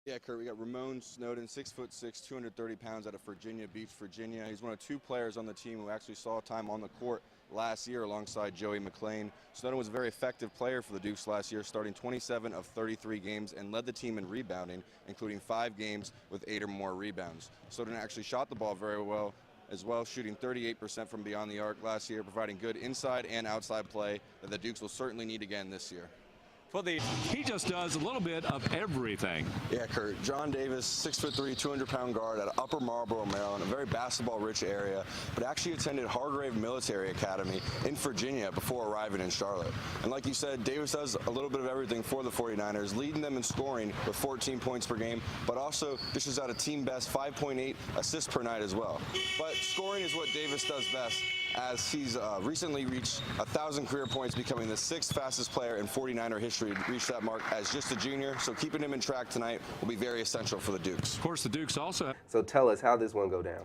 Yeah, Kurt, we got Ramon Snowden, 6'6", 230 pounds out of Virginia Beach, Virginia. He's one of two players on the team who actually saw time on the court last year alongside Joey McLean. Snowden was a very effective player for the Dukes last year, starting 27 of 33 games and led the team in rebounding, including 5 games with 8 or more rebounds. Snowden actually shot the ball very well as well, shooting 38% from beyond the arc last year, providing good inside and outside play that the Dukes will certainly need again this year. He just does a little bit of everything. Yeah, Kurt. John Davis, 6'3", 200-pound guard out of Upper Marlboro, Maryland, a very basketball-rich area, but actually attended Hargrave Military Academy in Virginia before arriving in Charlotte. And like you said, Davis does a little bit of everything for the 49ers, leading them in scoring with 14 points per game, but also dishes out a team-best 5.8 assists per night as well. But scoring is what Davis does best, as he's recently reached 1,000 career points, becoming the 6th fastest player in 49er history to reach that mark as just a junior. So keeping him in track tonight will be very essential for the Dukes. Of course, the Dukes also. So tell us, how this one go down?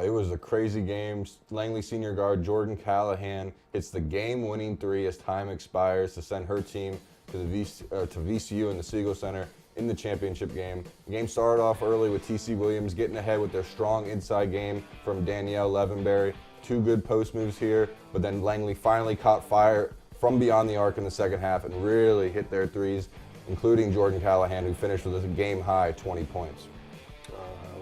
It was a crazy game. Langley senior guard Jordan Callahan hits the game-winning 3 as time expires to send her team to VCU in the Siegel Center in the championship game. The game started off early with TC Williams getting ahead with their strong inside game from Danielle Levenberry. 2 good post moves here, but then Langley finally caught fire from beyond the arc in the second half and really hit their threes, including Jordan Callahan, who finished with a game-high 20 points.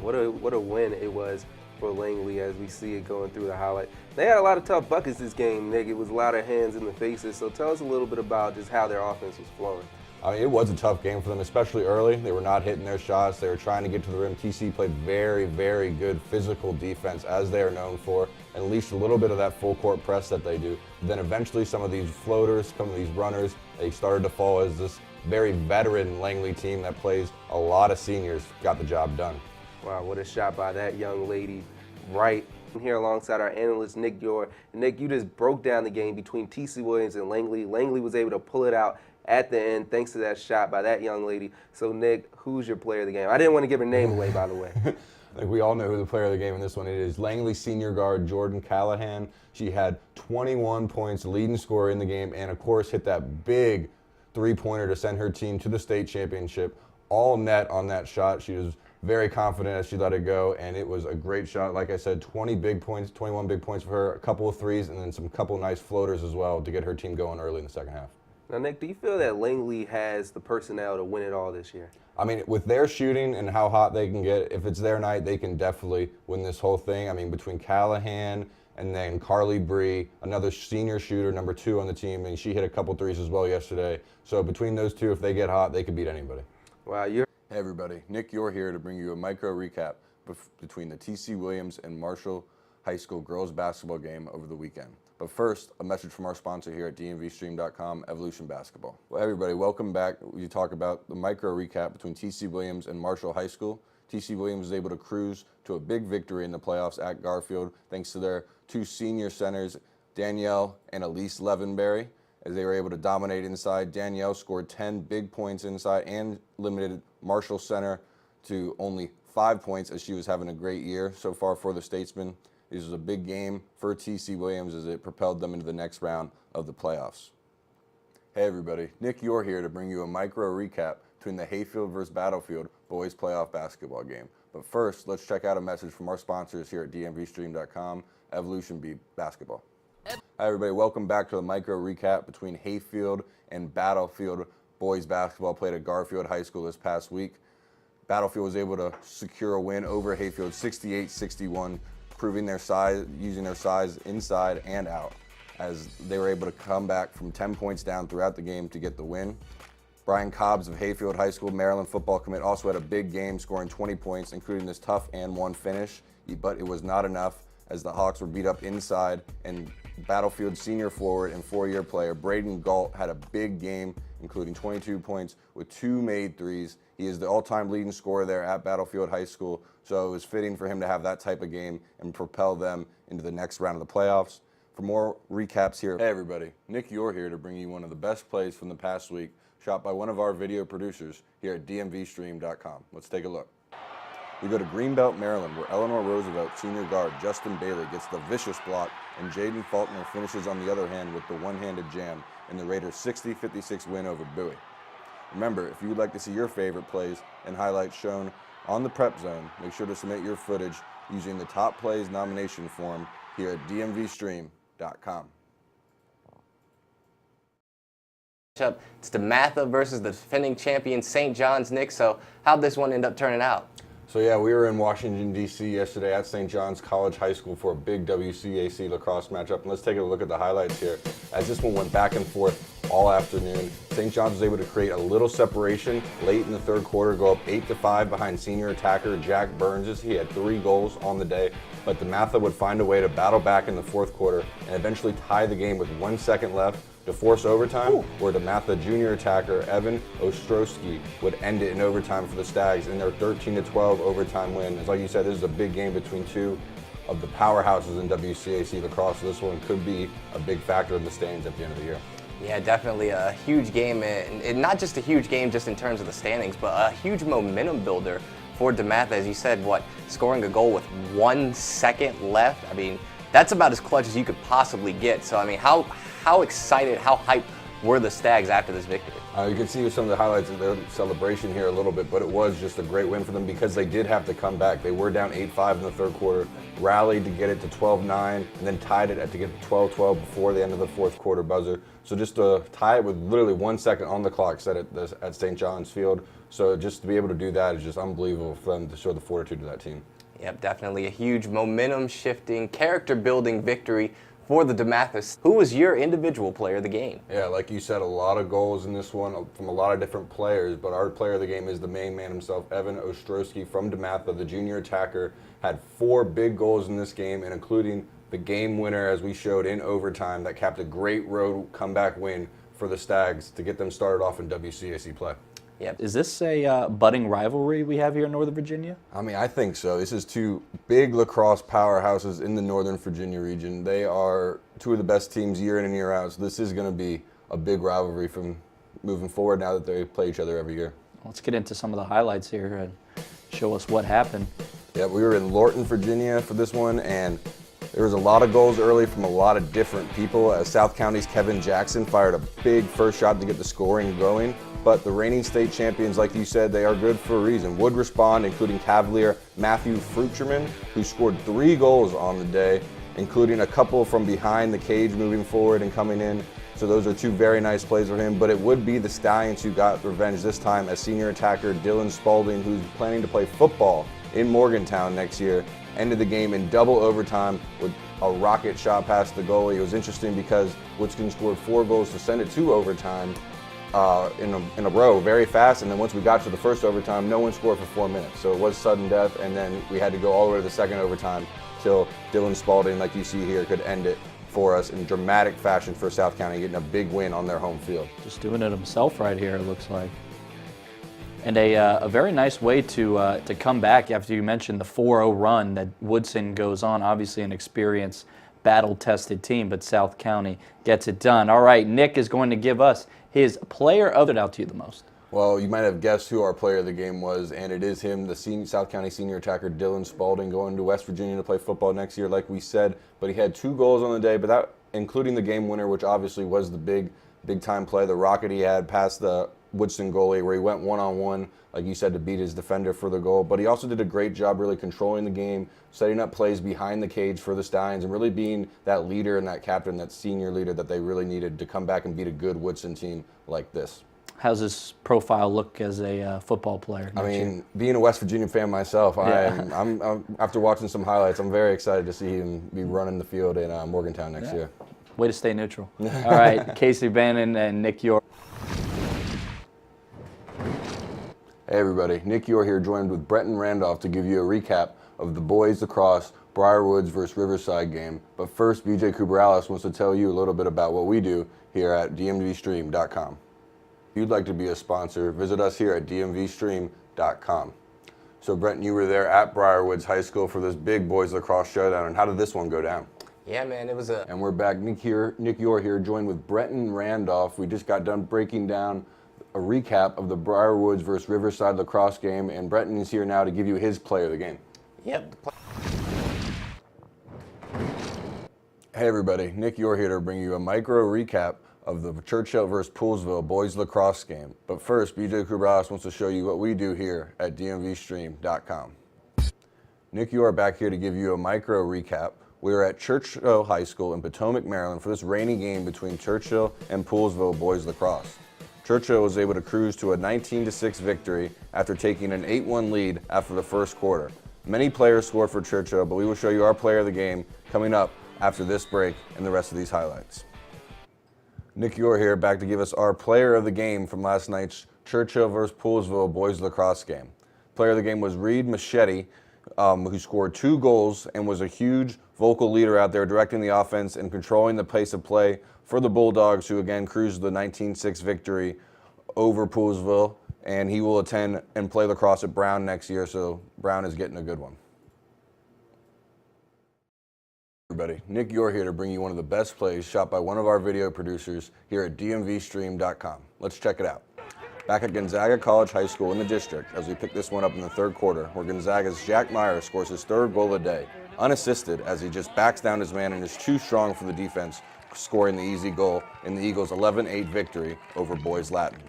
What a win it was for Langley as we see it going through the highlight. They had a lot of tough buckets this game, Nick. It was a lot of hands in the faces. So tell us a little bit about just how their offense was flowing. I mean, it was a tough game for them, especially early. They were not hitting their shots. They were trying to get to the rim. TC played very, very good physical defense, as they are known for, and unleashed a little bit of that full court press that they do. Then eventually some of these floaters, some of these runners, they started to fall as this very veteran Langley team that plays a lot of seniors got the job done. Wow, what a shot by that young lady right here alongside our analyst, Nick Yore. Nick, you just broke down the game between TC Williams and Langley. Langley was able to pull it out at the end thanks to that shot by that young lady. So, Nick, who's your player of the game? I didn't want to give her name away, by the way. I think we all know who the player of the game in this one is. Langley senior guard Jordan Callahan. She had 21 points, leading scorer in the game, and of course hit that big 3-pointer to send her team to the state championship. All net on that shot. She was very confident as she let it go, and it was a great shot. Like I said, 20 big points, 21 big points for her, a couple of threes, and then some couple nice floaters as well to get her team going early in the second half. Now, Nick, do you feel that Langley has the personnel to win it all this year? I mean, with their shooting and how hot they can get, if it's their night, they can definitely win this whole thing. I mean, between Callahan and then Carly Bree, another senior shooter, number 2 on the team, and she hit a couple threes as well yesterday. So between those two, if they get hot, they could beat anybody. Wow, Hey everybody, Nick Yore here to bring you a micro recap between the TC Williams and Marshall High School girls basketball game over the weekend. But first, a message from our sponsor here at dmvstream.com, Evolution Basketball. Well, everybody, welcome back. We talk about the micro recap between TC Williams and Marshall High School. TC Williams was able to cruise to a big victory in the playoffs at Garfield thanks to their 2 senior centers, Danielle and Elise Levenberry, as they were able to dominate inside. Danielle scored 10 big points inside and limited Marshall center to only 5 points as she was having a great year so far for the Statesmen. This was a big game for TC Williams as it propelled them into the next round of the playoffs. Hey everybody, Nick Yore here to bring you a micro recap between the Hayfield versus Battlefield boys playoff basketball game. But first, let's check out a message from our sponsors here at dmvstream.com, Evolution Basketball. Hi everybody, welcome back to the micro recap between Hayfield and Battlefield boys basketball played at Garfield High School this past week. Battlefield was able to secure a win over Hayfield 68-61, proving their size, using their size inside and out, as they were able to come back from 10 points down throughout the game to get the win. Brian Cobbs of Hayfield High School, Maryland football commit, also had a big game, scoring 20 points, including this tough and 1 finish, but it was not enough as the Hawks were beat up inside, and Battlefield senior forward and 4-year player Braden Galt had a big game, including 22 points with 2 made threes. He is the all-time leading scorer there at Battlefield High School, so it was fitting for him to have that type of game and propel them into the next round of the playoffs. For more recaps here, hey everybody, Nick Yore here to bring you one of the best plays from the past week, shot by one of our video producers here at dmvstream.com. Let's take a look. We go to Greenbelt, Maryland, where Eleanor Roosevelt senior guard Justin Bailey gets the vicious block, and Jaden Faulkner finishes on the other hand with the one-handed jam in the Raiders' 60-56 win over Bowie. Remember, if you would like to see your favorite plays and highlights shown on the Prep Zone, make sure to submit your footage using the Top Plays nomination form here at dmvstream.com. It's DeMatha versus the defending champion St. John's. Nick, so how'd this one end up turning out? So yeah, we were in Washington, D.C. yesterday at St. John's College High School for a big WCAC lacrosse matchup. And let's take a look at the highlights here. As this one went back and forth all afternoon, St. John's was able to create a little separation late in the third quarter, go up 8-5 behind senior attacker Jack Burns. He had 3 goals on the day, but DeMatha would find a way to battle back in the fourth quarter and eventually tie the game with 1 second left to force overtime, where DeMatha junior attacker Evan Ostrowski would end it in overtime for the Stags in their 13-12 overtime win. As like you said, this is a big game between two of the powerhouses in WCAC lacrosse, so this one could be a big factor in the standings at the end of the year. Yeah, definitely a huge game, and not just a huge game just in terms of the standings, but a huge momentum builder for DeMatha. As you said, scoring a goal with 1 second left? I mean, that's about as clutch as you could possibly get. So, I mean, how excited, how hyped were the Stags after this victory? You can see some of the highlights of their celebration here a little bit, but it was just a great win for them because they did have to come back. They were down 8-5 in the third quarter, rallied to get it to 12-9, and then tied it to get to 12-12 before the end of the fourth quarter buzzer. So just to tie it with literally 1 second on the clock set at St. John's Field. So just to be able to do that is just unbelievable for them to show the fortitude to that team. Yep, definitely a huge momentum-shifting, character-building victory for the DeMathas. Who was your individual player of the game? Yeah, like you said, a lot of goals in this one from a lot of different players, but our player of the game is the main man himself, Evan Ostrowski from DeMatha, the junior attacker, had 4 big goals in this game, and including the game winner, as we showed, in overtime, that capped a great road comeback win for the Stags to get them started off in WCAC play. Yep. Is this a budding rivalry we have here in Northern Virginia? I mean, I think so. This is 2 big lacrosse powerhouses in the Northern Virginia region. They are 2 of the best teams year in and year out, so this is going to be a big rivalry from moving forward now that they play each other every year. Let's get into some of the highlights here and show us what happened. Yeah, we were in Lorton, Virginia for this one, and there was a lot of goals early from a lot of different people. South County's Kevin Jackson fired a big first shot to get the scoring going. But the reigning state champions, like you said, they are good for a reason. Would respond, including Cavalier Matthew Frucherman, who scored 3 goals on the day, including a couple from behind the cage moving forward and coming in. So those are 2 very nice plays for him. But it would be the Stallions who got revenge this time as senior attacker Dylan Spalding, who's planning to play football in Morgantown next year, ended the game in double overtime with a rocket shot past the goalie. It was interesting because Woodskin scored 4 goals to send it to overtime in a row very fast, and then once we got to the first overtime, no one scored for 4 minutes. So it was sudden death, and then we had to go all the way to the second overtime till Dylan Spalding, like you see here, could end it for us in dramatic fashion for South County, getting a big win on their home field. Just doing it himself right here, it looks like. And a very nice way to come back after you mentioned the 4-0 run that Woodson goes on. Obviously an experienced, battle-tested team, but South County gets it done. All right, Nick is going to give us his player of it out to you the most. Well, you might have guessed who our player of the game was, and it is him, the South County senior attacker Dylan Spalding, going to West Virginia to play football next year, like we said. But he had 2 goals on the day, but that, including the game winner, which obviously was the big-time play, the rocket he had past the Woodson goalie, where he went one-on-one, like you said, to beat his defender for the goal. But he also did a great job really controlling the game, setting up plays behind the cage for the Stallions, and really being that leader and that captain, that senior leader that they really needed to come back and beat a good Woodson team like this. How's his profile look as a football player? I mean, being a West Virginia fan myself, I'm after watching some highlights, I'm very excited to see him be running the field in Morgantown next year. Way to stay neutral. All right, Casey Bannon and Nick Yore. Hey everybody, Nick Yore here, joined with Bretton Randolph to give you a recap of the boys lacrosse Briarwoods versus Riverside game. But first, BJ Kubralis wants to tell you a little bit about what we do here at dmvstream.com. If you'd like to be a sponsor, visit us here at dmvstream.com. So Bretton, you were there at Briarwoods High School for this big boys lacrosse showdown, and how did this one go down? Yeah, man, it was a... And we're back, Nick Yore here, joined with Bretton Randolph. We just got done breaking down a recap of the Briarwoods versus Riverside lacrosse game, and Bretton is here now to give you his player of the game. Yep. Hey everybody, Nick Yore here to bring you a micro recap of the Churchill versus Poolesville boys lacrosse game. But first, BJ Kubralis wants to show you what we do here at DMVstream.com. Nick Yore back here to give you a micro recap. We are at Churchill High School in Potomac, Maryland for this rainy game between Churchill and Poolesville boys lacrosse. Churchill was able to cruise to a 19-6 victory after taking an 8-1 lead after the first quarter. Many players scored for Churchill, but we will show you our player of the game coming up after this break and the rest of these highlights. Nick Yore here, back to give us our player of the game from last night's Churchill versus Poolesville boys lacrosse game. Player of the game was Reed Machete, who scored 2 goals and was a huge vocal leader out there directing the offense and controlling the pace of play for the Bulldogs, who again cruised the 19-6 victory over Poolesville, and he will attend and play lacrosse at Brown next year, so Brown is getting a good one. Everybody, Nick Yore here to bring you one of the best plays shot by one of our video producers here at DMVstream.com. Let's check it out. Back at Gonzaga College High School in the district, as we pick this one up in the third quarter, where Gonzaga's Jack Meyer scores his 3rd goal of the day, unassisted as he just backs down his man and is too strong for the defense, scoring the easy goal in the Eagles' 11-8 victory over Boys Latin.